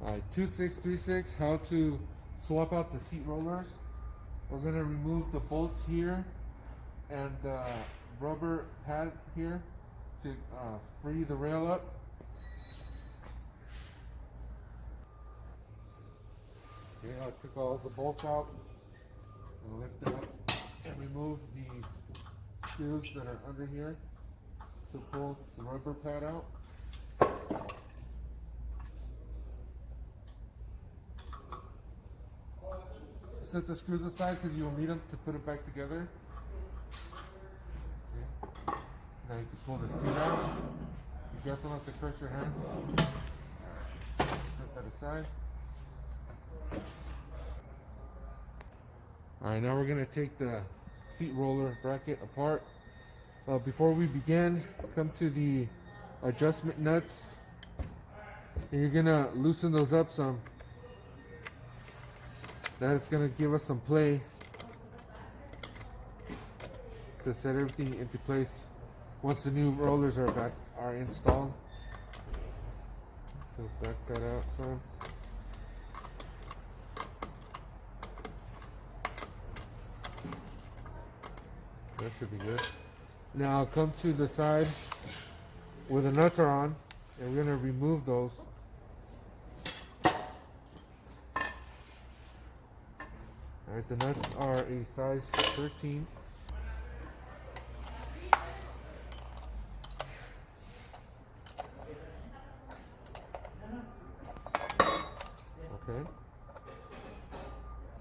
2636, how to swap out the seat rollers. We're going to remove the bolts here and the rubber pad here to free the rail up. Okay, I took all the bolts out and lift it up and remove the screws that are under here to pull the rubber pad out. Set the screws aside because you'll need them to put it back together. Okay. Now you can pull the seat out. Be careful not to crush your hands. Set that aside. Alright, now we're going to take the seat roller bracket apart. Before we begin, come to the adjustment nuts. And you're going to loosen those up some. That is going to give us some play to set everything into place once the new rollers are installed. So back that out some. That should be good. Now come to the side where the nuts are on, and we're going to remove those. Alright, the nuts are a size 13. Okay.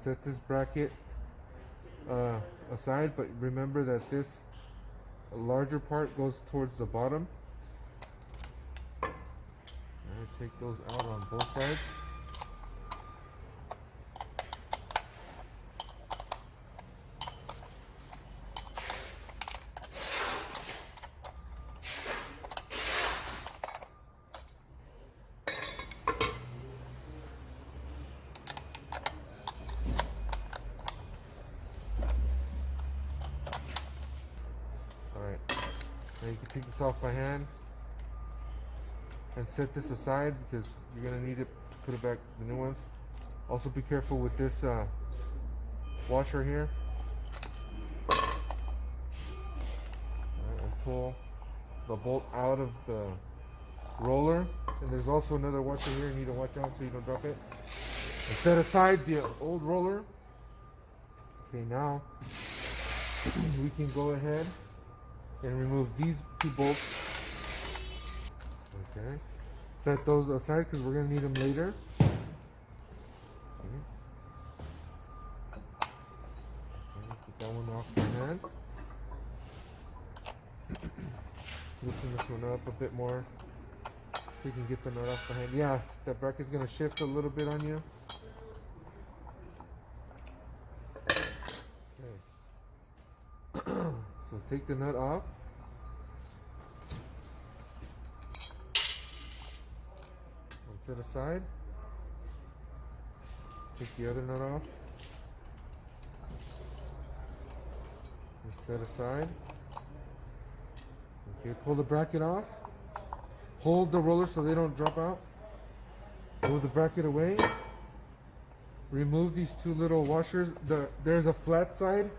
Set this bracket aside, but remember that this larger part goes towards the bottom. Alright, take those out on both sides. Now you can take this off by hand and set this aside because you're going to need it to put it back the new ones. Also be careful with this washer here. Alright, and pull the bolt out of the roller. And there's also another washer here you need to watch out so you don't drop it. And set aside the old roller. Okay, now we can go ahead and remove these two bolts. Okay, set those aside because we're going to need them later. Okay. Put that one off my hand. Loosen this one up a bit more so you can get the nut off the hand. Yeah, that bracket's going to shift a little bit on you. So take the nut off. And set aside. Take the other nut off. And set aside. Okay, pull the bracket off. Hold the roller so they don't drop out. Move the bracket away. Remove these two little washers. There's a flat side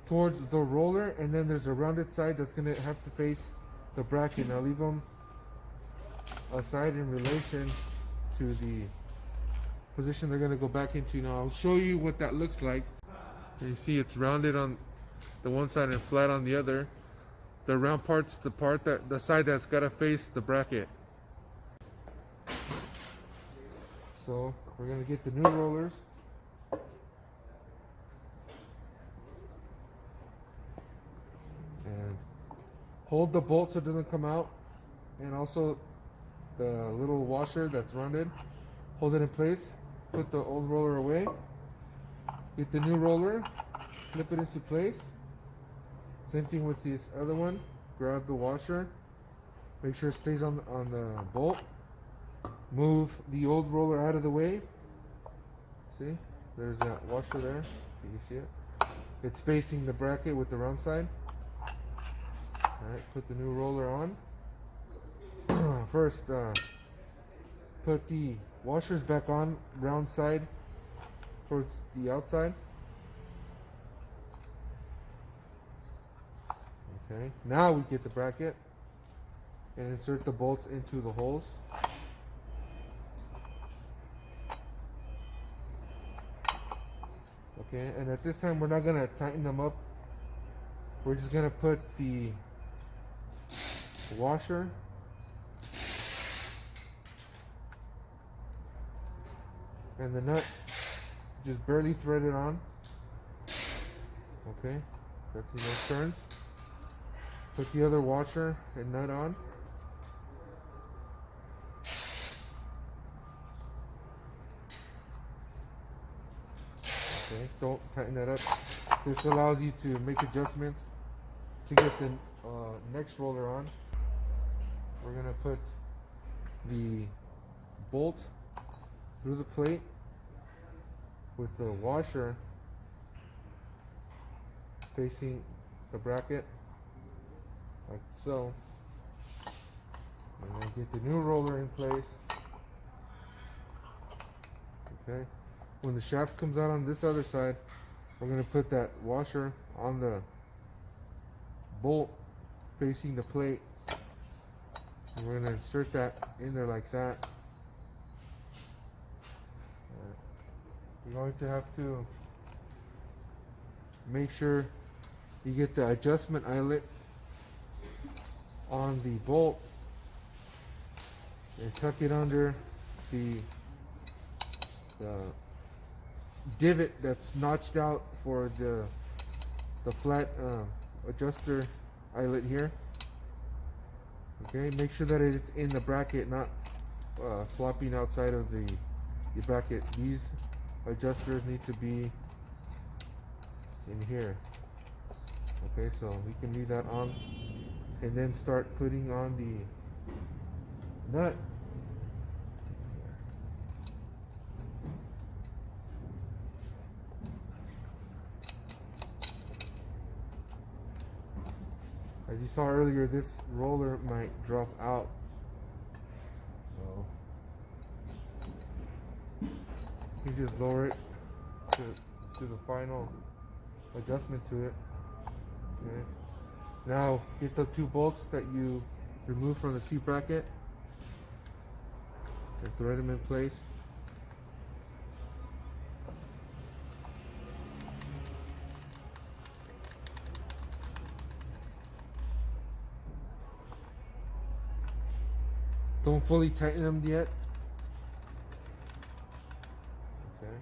towards the roller, and then there's a rounded side that's going to have to face the bracket. Now leave them aside in relation to the position they're going to go back into. Now I'll show you what that looks like. You see it's rounded on the one side and flat on the other. The round part's the side that's got to face the bracket. So we're going to get the new rollers. And hold the bolt so it doesn't come out, and also the little washer that's rounded, hold it in place. Put the old roller away, get the new roller, slip it into place. Same thing with this other one. Grab the washer, make sure it stays on the bolt. Move the old roller out of the way. See, there's that washer there, you can see it. It's facing the bracket with the round side. Alright, put the new roller on. First, put the washer's back on, round side towards the outside. Okay, now we get the bracket and insert the bolts into the holes. Okay, and at this time we're not gonna tighten them up. We're just gonna put the washer and the nut, just barely thread it on. Okay, that's enough turns. Put the other washer and nut on. Okay, don't tighten that up. This allows you to make adjustments to get the next roller on. We're gonna put the bolt through the plate with the washer facing the bracket, like so. And then get the new roller in place. Okay. When the shaft comes out on this other side, we're going to put that washer on the bolt facing the plate. And we're going to insert that in there like that. You're going to have to make sure you get the adjustment eyelet on the bolt and tuck it under the divot that's notched out for the flat adjuster eyelet here. Okay, make sure that it's in the bracket, not flopping outside of the bracket. These adjusters need to be in here. Okay, so we can leave that on and then start putting on the nut. As you saw earlier, this roller might drop out, so you just lower it to the final adjustment to it. Okay. Now get the two bolts that you removed from the seat bracket and thread them in place. Don't fully tighten them yet. Okay.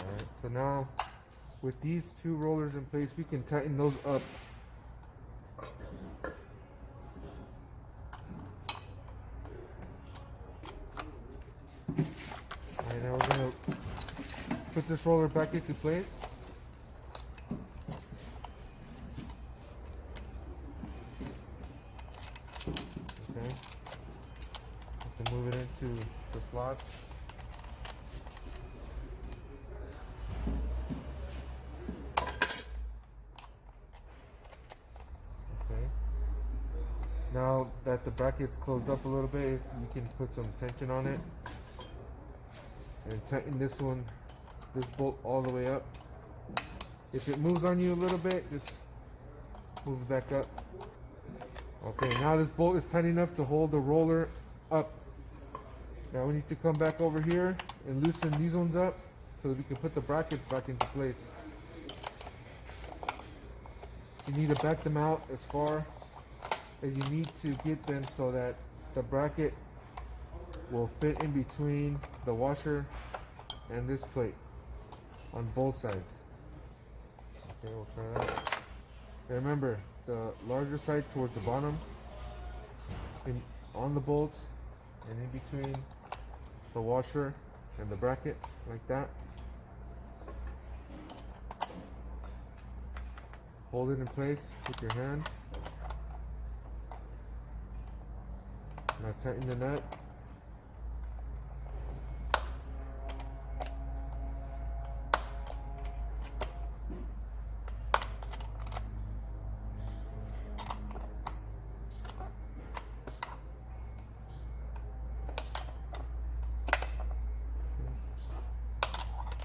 Alright, so now with these two rollers in place, we can tighten those up. Alright, now we're going to put this roller back into place. Okay. Have to move it into the slots. Okay. Now that the bracket's closed up a little bit, you can put some tension on it and tighten this bolt all the way up. If it moves on you a little bit, just move it back up. Okay, now this bolt is tight enough to hold the roller up. Now we need to come back over here and loosen these ones up so that we can put the brackets back into place. You need to back them out as far as you need to get them so that the bracket will fit in between the washer and this plate on both sides. Okay, we'll try that. And remember, the larger side towards the bottom, on the bolts, and in between the washer and the bracket, like that. Hold it in place with your hand. Now tighten the nut.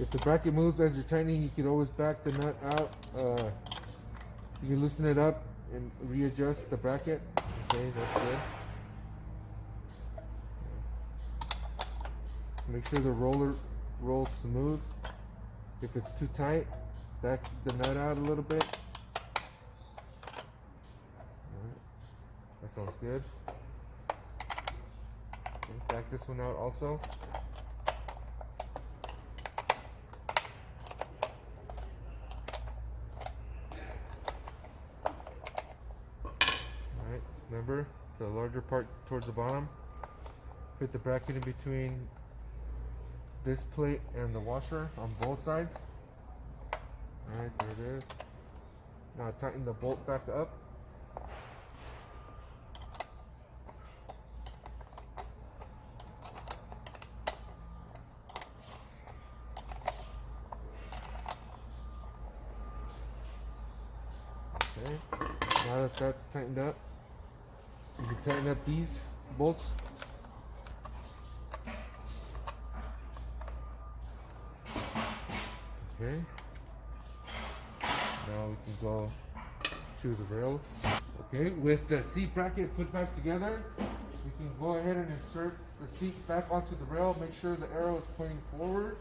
If the bracket moves as you're tightening, you can always back the nut out. You can loosen it up and readjust the bracket. Okay, that's good. Make sure the roller rolls smooth. If it's too tight, back the nut out a little bit. Alright, that sounds good. Okay, back this one out also. Alright, remember the larger part towards the bottom. Fit the bracket in between this plate and the washer on both sides. Alright, there it is. Now tighten the bolt back up. Okay, now that that's tightened up, you can tighten up these bolts. Okay, now we can go to the rail. Okay, with the seat bracket put back together, we can go ahead and insert the seat back onto the rail. Make sure the arrow is pointing forward.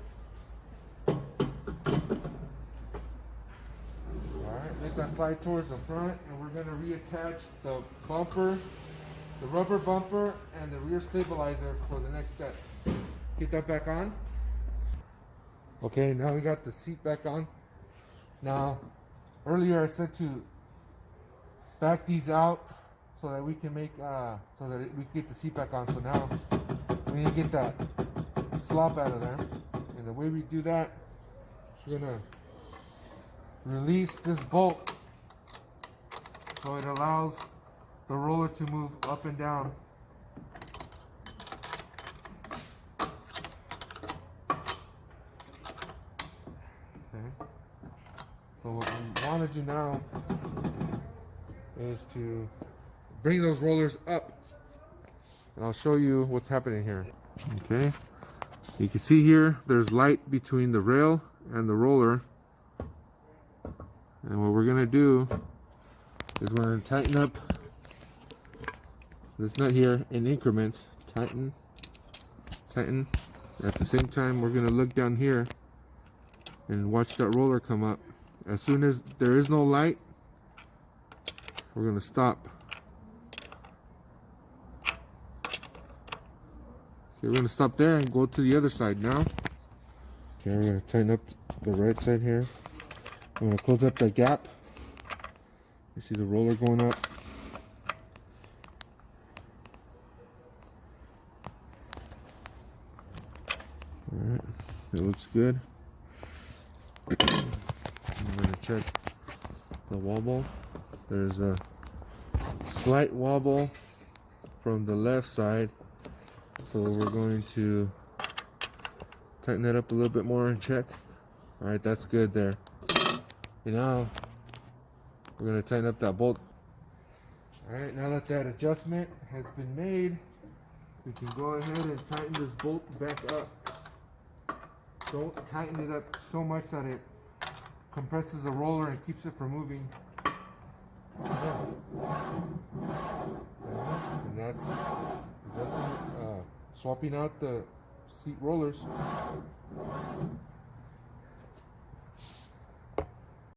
Alright, make that slide towards the front, and we're going to reattach the bumper, the rubber bumper, and the rear stabilizer for the next step. Get that back on. Okay, now we got the seat back on. Now, earlier I said to back these out so that we can make, so that we can get the seat back on. So now we need to get that slop out of there. And the way we do that, we're gonna release this bolt so it allows the roller to move up and down. So what we want to do now is to bring those rollers up, and I'll show you what's happening here. Okay, you can see here there's light between the rail and the roller, and what we're gonna do is we're gonna tighten up this nut here in increments. Tighten, tighten. At the same time, we're gonna look down here and watch that roller come up. As soon as there is no light, we're going to stop. Okay, we're going to stop there and go to the other side now. Okay, we're going to tighten up the right side here. I'm going to close up that gap. You see the roller going up. Alright, it looks good. I'm going to check the wobble. There's a slight wobble from the left side, so we're going to tighten that up a little bit more and check. Alright, that's good there. And now we're going to tighten up that bolt. Alright, now that that adjustment has been made, we can go ahead and tighten this bolt back up. Don't tighten it up so much that it compresses the roller and keeps it from moving. And that's swapping out the seat rollers.